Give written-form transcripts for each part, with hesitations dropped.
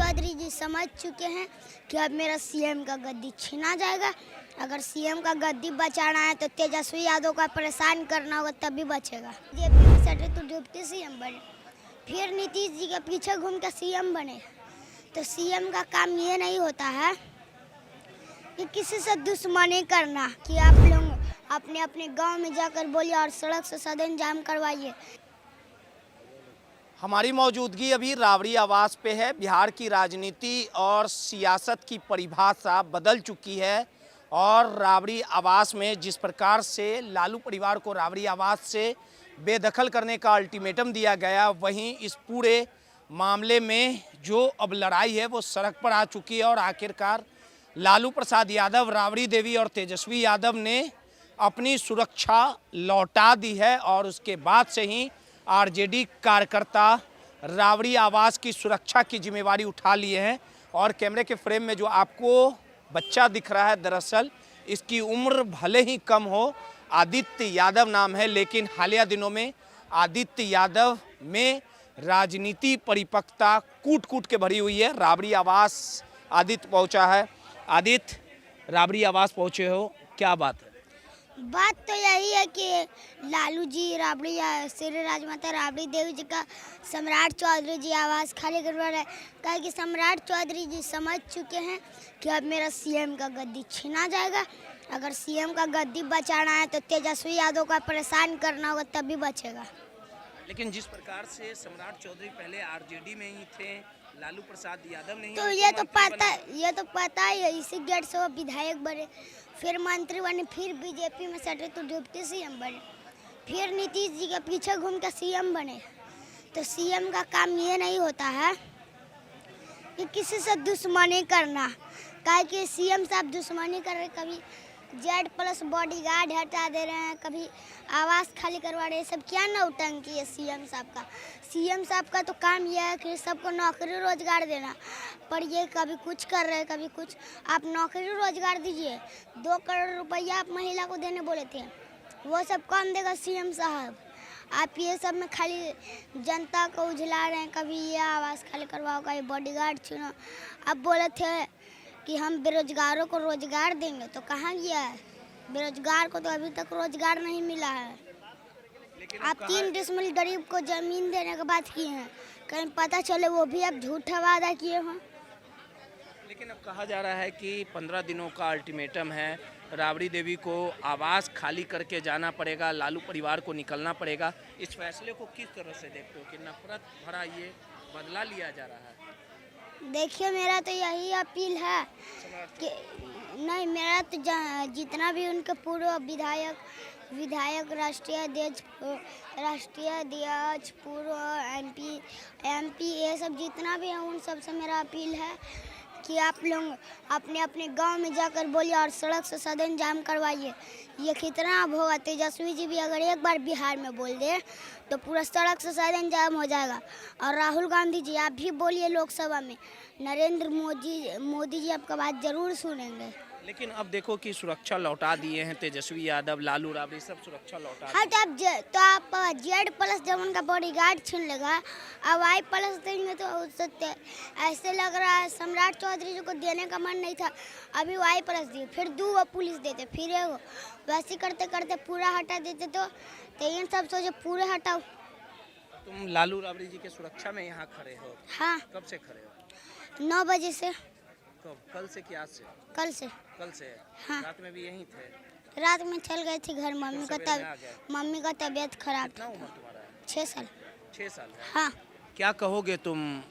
चौधरी जी समझ चुके हैं कि अब मेरा सीएम का गद्दी छीना जाएगा। अगर सीएम का गद्दी बचाना है तो तेजस्वी यादव का परेशान करना होगा, तभी बचेगा। बीजेपी में सटे तो डिप्टी सीएम बने, फिर नीतीश जी के पीछे घूम के सीएम बने। तो सीएम का काम ये नहीं होता है कि किसी से दुश्मनी करना, कि आप लोग अपने अपने गांव में जाकर बोलिए और सड़क से सदन जाम करवाइए। हमारी मौजूदगी अभी राबड़ी आवास पे है। बिहार की राजनीति और सियासत की परिभाषा बदल चुकी है और राबड़ी आवास में जिस प्रकार से लालू परिवार को राबड़ी आवास से बेदखल करने का अल्टीमेटम दिया गया, वहीं इस पूरे मामले में जो अब लड़ाई है वो सड़क पर आ चुकी है और आखिरकार लालू प्रसाद यादव, राबड़ी देवी और तेजस्वी यादव ने अपनी सुरक्षा लौटा दी है और उसके बाद से ही आरजेडी कार्यकर्ता राबड़ी आवास की सुरक्षा की जिम्मेवारी उठा लिए हैं। और कैमरे के फ्रेम में जो आपको बच्चा दिख रहा है, दरअसल इसकी उम्र भले ही कम हो, आदित्य यादव नाम है, लेकिन हालिया दिनों में आदित्य यादव में राजनीति परिपक्वता कूट कूट के भरी हुई है। राबड़ी आवास आदित्य पहुंचा है। आदित्य, राबड़ी आवास पहुंचे हो, क्या बात है? बात तो यही है कि लालू जी राबड़ी श्री राजमाता राबड़ी देवी जी का सम्राट चौधरी जी आवास खाली करवा रहे हैं। कहा कि सम्राट चौधरी जी समझ चुके हैं कि अब मेरा सीएम का गद्दी छीना जाएगा। अगर सीएम का गद्दी बचाना है तो तेजस्वी यादव का परेशान करना होगा, तभी बचेगा। लेकिन जिस प्रकार से सम्राट चौधरी पहले आरजेडी में ही थे, लालू प्रसाद यादव ने तो ये तो पता ही है। इसी गेट से वो विधायक बने, फिर मंत्री बने, फिर बीजेपी में सटे तो डिप्टी सीएम बने, फिर नीतीश जी के पीछे घूम के सीएम बने। तो सीएम का काम ये नहीं होता है कि किसी से दुश्मनी करना। काहे कि सीएम साहब दुश्मनी कर रहे, कभी Z+ बॉडीगार्ड हटा दे रहे हैं, कभी आवास खाली करवा रहे हैं। सब क्या नौटंकी है सीएम साहब का। सीएम साहब का तो काम यह है कि सबको नौकरी रोजगार देना, पर ये कभी कुछ कर रहे हैं, कभी कुछ। आप नौकरी रोजगार दीजिए, 2 करोड़ रुपया आप महिला को देने बोले थे, वो सब कौन देगा सीएम साहब? आप ये सब में खाली जनता को उझला रहे हैं। कभी ये आवास खाली करवाओ, कभी बॉडीगार्ड छीनो। अब बोले थे कि हम बेरोजगारों को रोजगार देंगे, तो कहाँ गया है? बेरोजगार को तो अभी तक रोजगार नहीं मिला है। आप 3 डिसमिल गरीब को जमीन देने की बात किए हैं, कहीं पता चले वो भी आप झूठा वादा किए हों। लेकिन अब कहा जा रहा है कि 15 दिनों का अल्टीमेटम है, राबड़ी देवी को आवास खाली करके जाना पड़ेगा, लालू परिवार को निकलना पड़ेगा। इस फैसले को किस तरह से देखते हो कि नफरत भरा ये बदला लिया जा रहा है? देखिए, मेरा तो यही अपील है कि नहीं, मेरा तो जितना भी उनके पूर्व विधायक राष्ट्रीय अध्यक्ष पूर्व एमपी ये सब जितना भी है, उन सब से मेरा अपील है कि आप लोग अपने अपने गांव में जाकर बोलिए और सड़क से सदन जाम करवाइए। ये कितना अब होगा? तेजस्वी जी भी अगर एक बार बिहार में बोल दे तो पूरा सड़क से सदन जाम हो जाएगा। और राहुल गांधी जी, आप भी बोलिए लोकसभा में, नरेंद्र मोदी जी आपका बात जरूर सुनेंगे। लेकिन अब देखो कि सुरक्षा लौटा दिए हैं तेजस्वी यादव, लालू राबड़ी सब सुरक्षा लौटा। हाँ, तो आप Z+ जब उनका बॉडीगार्ड छीन लेगा, अब Y+ देंगे तो उससे ऐसे लग रहा है सम्राट चौधरी जी को देने का मन नहीं था, अभी Y+ दिए, फिर 2 पुलिस देते, फिर एगो, वैसे करते करते पूरा हटा देते। तो इन सब सोचे पूरे हटाओ। तुम लालू राबड़ी जी के सुरक्षा में यहाँ खड़े हो? हाँ। कब से खड़े हो? 9 बजे से। कब? कल से कि आज से? कल से। कल से? हाँ। रात में भी यहीं थे? रात में चल गए थे घर, मम्मी का तबीयत खराब। कितना उम्र तुम्हारा है? 6 साल। 6 साल है? हाँ। क्या कहोगे तुम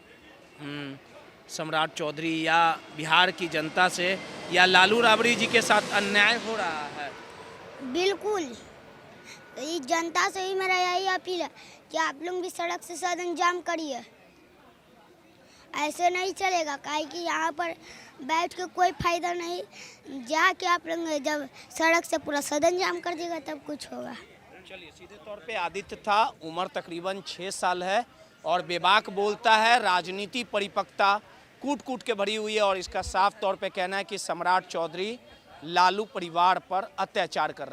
सम्राट चौधरी या बिहार की जनता से, या लालू राबड़ी जी के साथ अन्याय हो रहा है? बिल्कुल, ये जनता से ही मेरा यही अपील है कि आप लोग भी सड़क से सदन जाम करिए। ऐसे नहीं चलेगा, काहे कि यहाँ पर बैठ के कोई फायदा नहीं। जाके आप लोग जब सड़क से पूरा सदन जाम कर देगा तब कुछ होगा। चलिए, सीधे तौर पे आदित्य था, उम्र तकरीबन 6 साल है और बेबाक बोलता है। राजनीति परिपक्वता कूट कूट के भरी हुई है और इसका साफ तौर पे कहना है कि सम्राट चौधरी लालू परिवार पर अत्याचार कर रहा है।